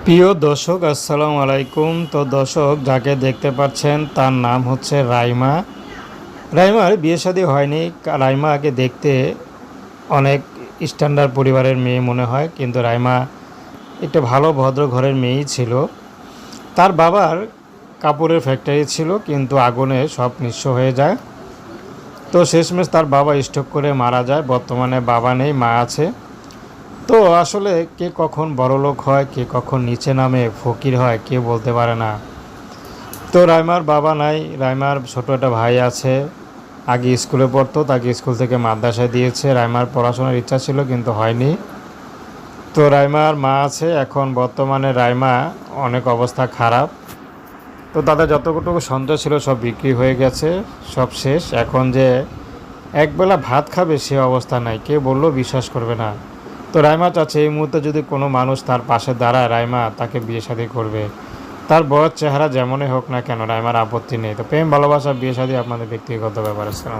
প্রিয় দর্শক, আসসালামু আলাইকুম। তো দর্শক, যাকে দেখতে পাচ্ছেন তার নাম হচ্ছে রাইমা। রাইমার বিয়ে শাদী হয়নি। রাইমাকে দেখতে অনেক স্ট্যান্ডার্ড পরিবারের মেয়ে মনে হয়, কিন্তু রাইমা একটা ভালো ভদ্র ঘরের মেয়েই ছিল। তার বাবার কাপড়ের ফ্যাক্টরি ছিল, কিন্তু আগুনে সব নিঃস্ব হয়ে যায়। তো শেষমেশ তার বাবা স্ট্রোক করে মারা যায়। বর্তমানে বাবা নেই, মা আছে। তো আসলে কে কখন বড়লোক হয়, কে কখন নিচে নামে ফকির হয়, কেউ বলতে পারে না। তো রাইমার বাবা নাই, রাইমার ছোট একটা ভাই আছে। আগে স্কুলে পড়তো, তাকে স্কুল থেকে মাদ্রাসায় দিয়েছে। রাইমার পড়াশোনার ইচ্ছা ছিল, কিন্তু হয়নি। তো রাইমার মা আছে। এখন বর্তমানে রাইমা অনেক অবস্থা খারাপ। তো তাদের যতটুকু সঞ্চয় ছিল সব বিক্রি হয়ে গেছে, সব শেষ। এখন যে একবেলা ভাত খাবে সে অবস্থা নাই, কেউ বললেও বিশ্বাস করবে না। তো রাইমা চাচ্ছে এই মুহূর্তে যদি কোনো মানুষ তার পাশে দাঁড়ায়, রাইমা তাকে বিয়ে শাদী করবে। তার বয়স চেহারা যেমনই হোক না কেন, রাইমার আপত্তি নেই। তো প্রেম ভালোবাসা বিয়ে শাদী আপনাদের ব্যক্তিগত ব্যাপার। আসসালাম।